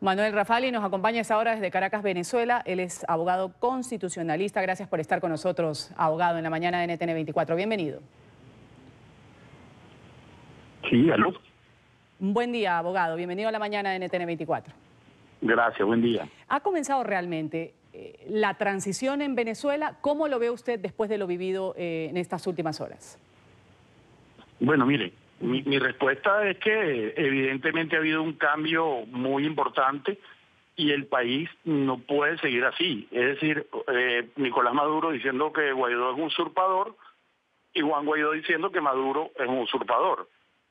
Manuel Rafali nos acompaña a esta hora desde Caracas, Venezuela. Él es abogado constitucionalista. Gracias por estar con nosotros, abogado, en la mañana de NTN 24. Bienvenido. Sí, aló. Un buen día, abogado. Bienvenido a la mañana de NTN 24. Gracias, buen día. ¿Ha comenzado realmente la transición en Venezuela? ¿Cómo lo ve usted después de lo vivido en estas últimas horas? Bueno, mire, mi respuesta es que evidentemente ha habido un cambio muy importante y el país no puede seguir así. Es decir, Nicolás Maduro diciendo que Guaidó es un usurpador y Juan Guaidó diciendo que Maduro es un usurpador.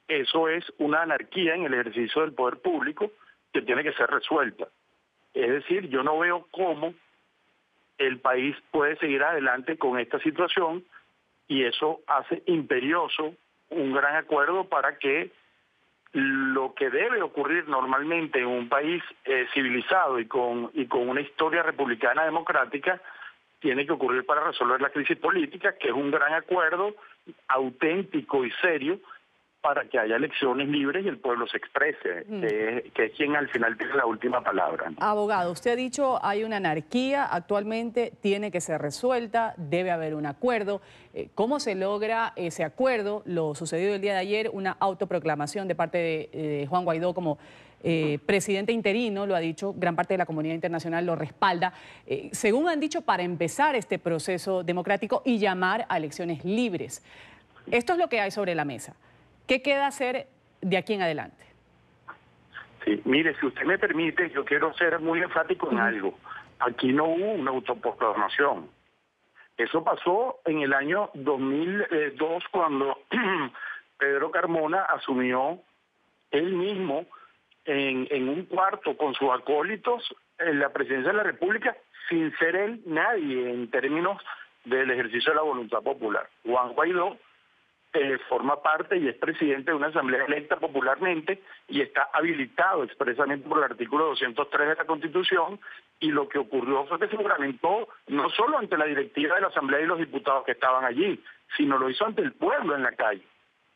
Eso es una anarquía en el ejercicio del poder público que tiene que ser resuelta. Es decir, yo no veo cómo el país puede seguir adelante con esta situación y eso hace imperioso un gran acuerdo para que lo que debe ocurrir normalmente en un país civilizado y con una historia republicana democrática tiene que ocurrir para resolver la crisis política, que es un gran acuerdo auténtico y serio para que haya elecciones libres y el pueblo se exprese, que es quien al final tiene la última palabra, ¿no? Abogado, usted ha dicho hay una anarquía actualmente, tiene que ser resuelta, debe haber un acuerdo. ¿Cómo se logra ese acuerdo? Lo sucedido el día de ayer, una autoproclamación de parte de Juan Guaidó como presidente interino, lo ha dicho, gran parte de la comunidad internacional lo respalda, según han dicho, para empezar este proceso democrático y llamar a elecciones libres. Esto es lo que hay sobre la mesa. ¿Qué queda hacer de aquí en adelante? Sí, mire, si usted me permite, yo quiero ser muy enfático en algo. Aquí no hubo una autoproclamación. Eso pasó en el año 2002 cuando Pedro Carmona asumió él mismo en un cuarto con sus acólitos en la presidencia de la República sin ser él nadie en términos del ejercicio de la voluntad popular. Juan Guaidó forma parte y es presidente de una asamblea electa popularmente y está habilitado expresamente por el artículo 203 de la Constitución, y lo que ocurrió fue que se juramentó no solo ante la directiva de la asamblea y los diputados que estaban allí, sino lo hizo ante el pueblo en la calle.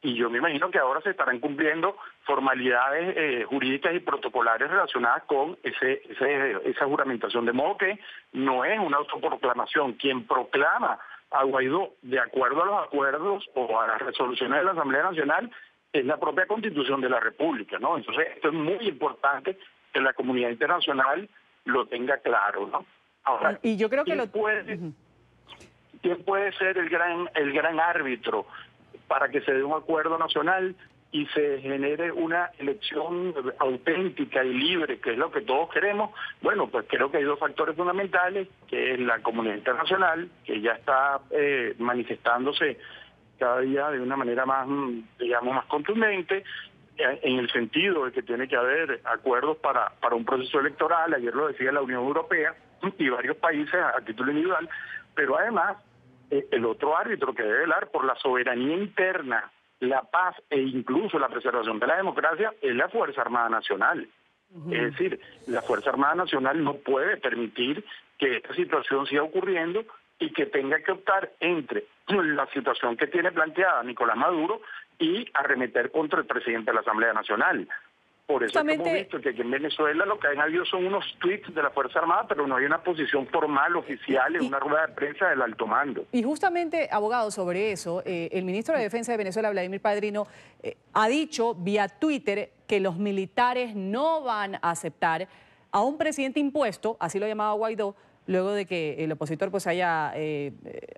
Y yo me imagino que ahora se estarán cumpliendo formalidades jurídicas y protocolares relacionadas con esa juramentación, de modo que no es una autoproclamación. Quien proclama a Guaidó de acuerdo a los acuerdos o a las resoluciones de la Asamblea Nacional es la propia Constitución de la República, ¿no? Entonces esto es muy importante que la comunidad internacional lo tenga claro, ¿no? Ahora, y yo creo que ¿quién puede ser el gran árbitro para que se dé un acuerdo nacional y se genere una elección auténtica y libre, que es lo que todos queremos? Bueno, pues creo que hay dos factores fundamentales, que es la comunidad internacional, que ya está manifestándose cada día de una manera más, digamos, más contundente, en el sentido de que tiene que haber acuerdos para un proceso electoral. Ayer lo decía la Unión Europea y varios países a título individual, pero además el otro árbitro que debe velar por la soberanía interna, la paz e incluso la preservación de la democracia es la Fuerza Armada Nacional. Es decir, la Fuerza Armada Nacional no puede permitir que esta situación siga ocurriendo y que tenga que optar entre la situación que tiene planteada Nicolás Maduro y arremeter contra el presidente de la Asamblea Nacional. Por eso hemos visto que aquí en Venezuela lo que han habido son unos tweets de la Fuerza Armada, pero no hay una posición formal, oficial, en una rueda de prensa del alto mando. Y justamente, abogado, sobre eso, el ministro de Defensa de Venezuela, Vladimir Padrino, ha dicho vía Twitter que los militares no van a aceptar a un presidente impuesto, así lo llamaba Guaidó, luego de que el opositor pues haya,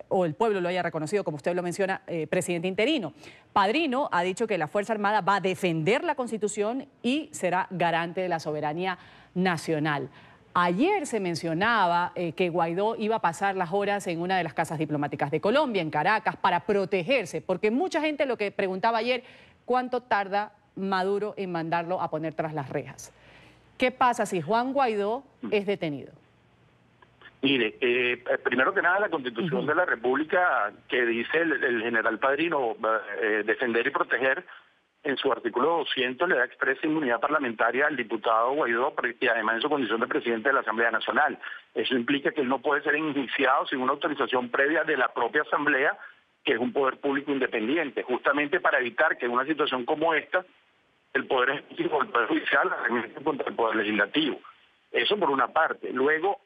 o el pueblo lo haya reconocido, como usted lo menciona, presidente interino. Padrino ha dicho que la Fuerza Armada va a defender la Constitución y será garante de la soberanía nacional. Ayer se mencionaba que Guaidó iba a pasar las horas en una de las casas diplomáticas de Colombia, en Caracas, para protegerse, porque mucha gente lo que preguntaba ayer, ¿cuánto tarda Maduro en mandarlo a poner tras las rejas? ¿Qué pasa si Juan Guaidó es detenido? Mire, primero que nada, la Constitución de la República, que dice el general Padrino, defender y proteger, en su artículo 200 le da expresa inmunidad parlamentaria al diputado Guaidó y además en su condición de presidente de la Asamblea Nacional. Eso implica que él no puede ser enjuiciado sin una autorización previa de la propia Asamblea, que es un poder público independiente, justamente para evitar que en una situación como esta el Poder Ejecutivo o el Poder Judicial arremete contra el Poder Legislativo. Eso por una parte. Luego,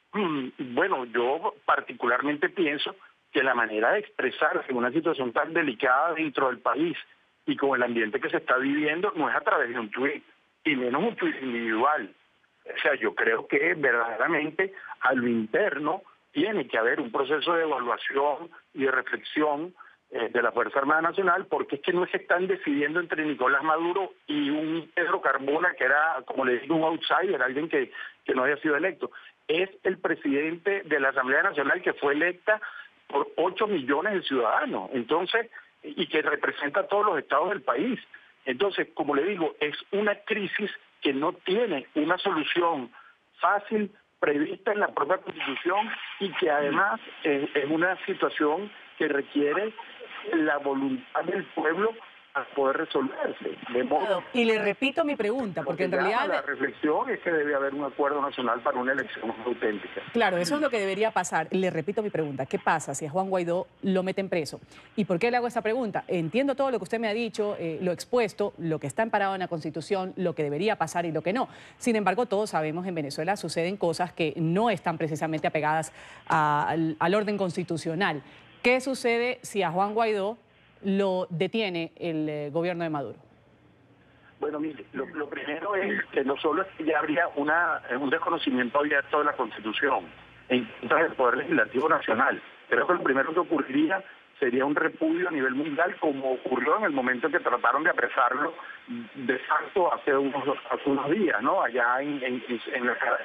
bueno, yo particularmente pienso que la manera de expresarse en una situación tan delicada dentro del país y con el ambiente que se está viviendo no es a través de un tuit, y menos un tuit individual. O sea, yo creo que verdaderamente a lo interno tiene que haber un proceso de evaluación y de reflexión de la Fuerza Armada Nacional, porque es que no se están decidiendo entre Nicolás Maduro y un Pedro Carmona, que era, como le digo, un outsider, alguien que no había sido electo. Es el presidente de la Asamblea Nacional que fue electa por 8 millones de ciudadanos, entonces, y que representa a todos los estados del país. Entonces, como le digo, es una crisis que no tiene una solución fácil prevista en la propia Constitución y que además es una situación que requiere la voluntad del pueblo a poder resolverse. De modo Y le repito mi pregunta, porque en realidad... La reflexión es que debe haber un acuerdo nacional para una elección auténtica. Claro, eso es lo que debería pasar. Le repito mi pregunta, ¿qué pasa si a Juan Guaidó lo meten preso? ¿Y por qué le hago esta pregunta? Entiendo todo lo que usted me ha dicho, lo expuesto, lo que está amparado en la Constitución, lo que debería pasar y lo que no. Sin embargo, todos sabemos en Venezuela suceden cosas que no están precisamente apegadas al orden constitucional. ¿Qué sucede si a Juan Guaidó lo detiene el gobierno de Maduro? Bueno, mire, lo primero es que no solo es que ya habría un desconocimiento abierto de la Constitución en contra del Poder Legislativo Nacional. Creo que lo primero que ocurriría sería un repudio a nivel mundial, como ocurrió en el momento en que trataron de apresarlo de facto hace unos días, ¿no? Allá en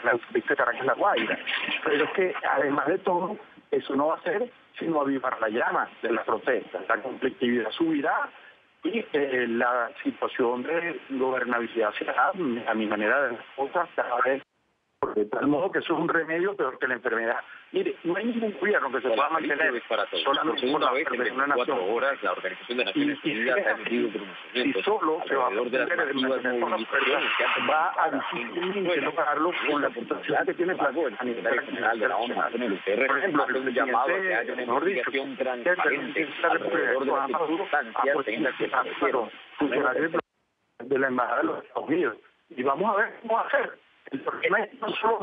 la autopista Caracas-La Guaira. Pero es que, además de todo, eso no va a ser sino avivar la llama de la protesta. La conflictividad subirá y la situación de gobernabilidad será, a mi manera de ver cosas, cada vez, de tal modo que eso es un remedio peor que la enfermedad. Mire, no hay ningún gobierno que se pueda mantener solamente por la de una nación. Horas, la Organización de Naciones Unidas ha emitido pronunciamientos y solo se va a alrededor de las masivas movilizaciones que han va a difícilmente lograrlo con la situación que tiene el secretario general de la ONU, Antonio Guterres, por ejemplo, hace un llamado a que haya una investigación transparente alrededor de las circunstancias en las que aparecieron funcionarios de la Embajada de los Estados Unidos. Y vamos a ver cómo va a hacer. El problema es que no solo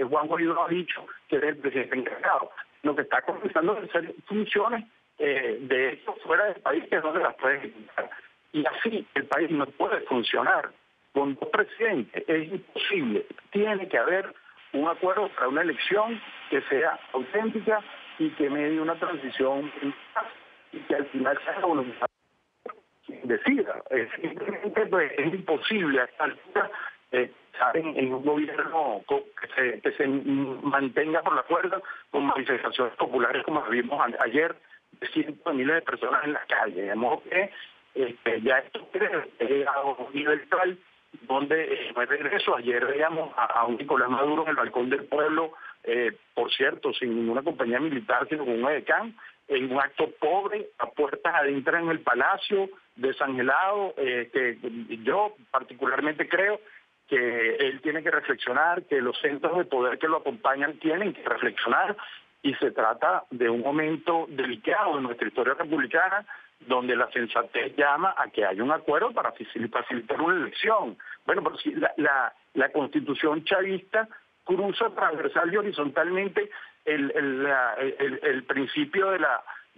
Juan Guaidó ha dicho que es el presidente encargado, lo que está comenzando a hacer funciones de esto fuera del país, que es donde las puede ejecutar. Y así el país no puede funcionar con dos presidentes, es imposible. Tiene que haber un acuerdo para una elección que sea auténtica y que medie una transición en paz y que al final sea la voluntad quien decida. Simplemente pues, es imposible a esta altura en un gobierno que se mantenga por la cuerda con manifestaciones populares como vimos ayer de cientos de miles de personas en la calle. De modo que ya esto ha llegado a un nivel tal donde no hay regreso. Ayer veíamos a un Nicolás Maduro en el balcón del pueblo, por cierto, sin ninguna compañía militar, sino con un edecán, en un acto pobre, a puertas adentro en el palacio, desangelado, que yo particularmente creo que él tiene que reflexionar, que los centros de poder que lo acompañan tienen que reflexionar, y se trata de un momento delicado en nuestra historia republicana, donde la sensatez llama a que haya un acuerdo para facilitar una elección. Bueno, pero si la Constitución chavista cruza transversal y horizontalmente el principio de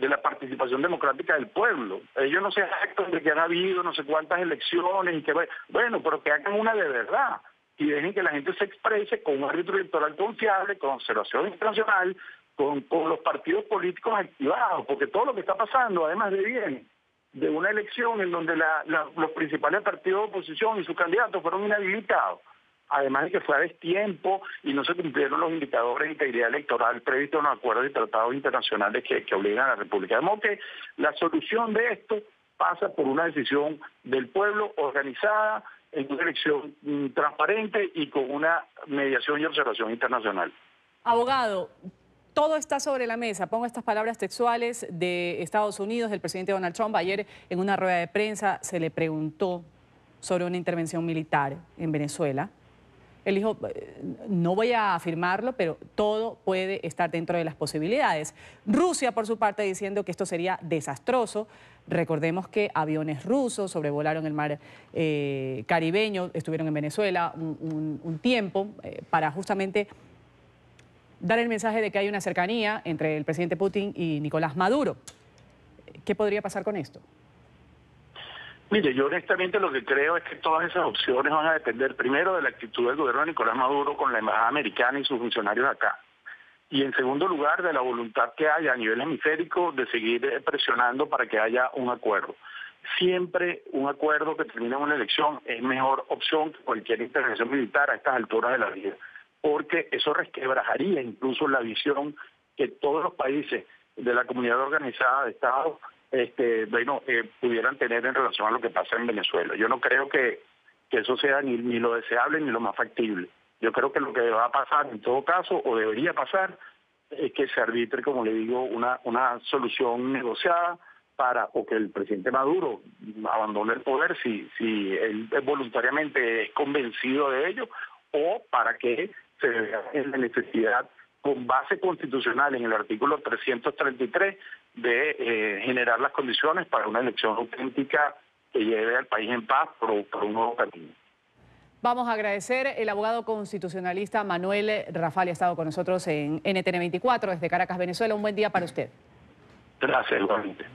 la participación democrática del pueblo. Ellos no se jactan de que han habido no sé cuántas elecciones, y que bueno, pero que hagan una de verdad y dejen que la gente se exprese con un árbitro electoral confiable, con observación internacional, con los partidos políticos activados, porque todo lo que está pasando, además viene de una elección en donde los principales partidos de oposición y sus candidatos fueron inhabilitados, además de que fue a destiempo y no se cumplieron los indicadores de integridad electoral previstos en los acuerdos y tratados internacionales que obligan a la República. De modo que la solución de esto pasa por una decisión del pueblo organizada en una elección transparente y con una mediación y observación internacional. Abogado, todo está sobre la mesa. Pongo estas palabras textuales de Estados Unidos, del presidente Donald Trump. Ayer en una rueda de prensa se le preguntó sobre una intervención militar en Venezuela Él dijo, no voy a afirmarlo, pero todo puede estar dentro de las posibilidades. Rusia, por su parte, diciendo que esto sería desastroso. Recordemos que aviones rusos sobrevolaron el mar caribeño, estuvieron en Venezuela un tiempo para justamente dar el mensaje de que hay una cercanía entre el presidente Putin y Nicolás Maduro. ¿Qué podría pasar con esto? Mire, yo honestamente lo que creo es que todas esas opciones van a depender primero de la actitud del gobierno de Nicolás Maduro con la embajada americana y sus funcionarios acá. Y en segundo lugar, de la voluntad que haya a nivel hemisférico de seguir presionando para que haya un acuerdo. Siempre un acuerdo que termine en una elección es mejor opción que cualquier intervención militar a estas alturas de la vida, porque eso resquebrajaría incluso la visión que todos los países de la comunidad organizada de Estados pudieran tener en relación a lo que pasa en Venezuela. Yo no creo que eso sea ni lo deseable ni lo más factible. Yo creo que lo que va a pasar en todo caso, o debería pasar, es que se arbitre, como le digo, una solución negociada para o que el presidente Maduro abandone el poder si él voluntariamente es convencido de ello, o para que se vea en la necesidad con base constitucional en el artículo 333 de generar las condiciones para una elección auténtica que lleve al país en paz por un nuevo camino. Vamos a agradecer el abogado constitucionalista Manuel Rafali, ha estado con nosotros en NTN 24 desde Caracas, Venezuela. Un buen día para usted. Gracias, igualmente.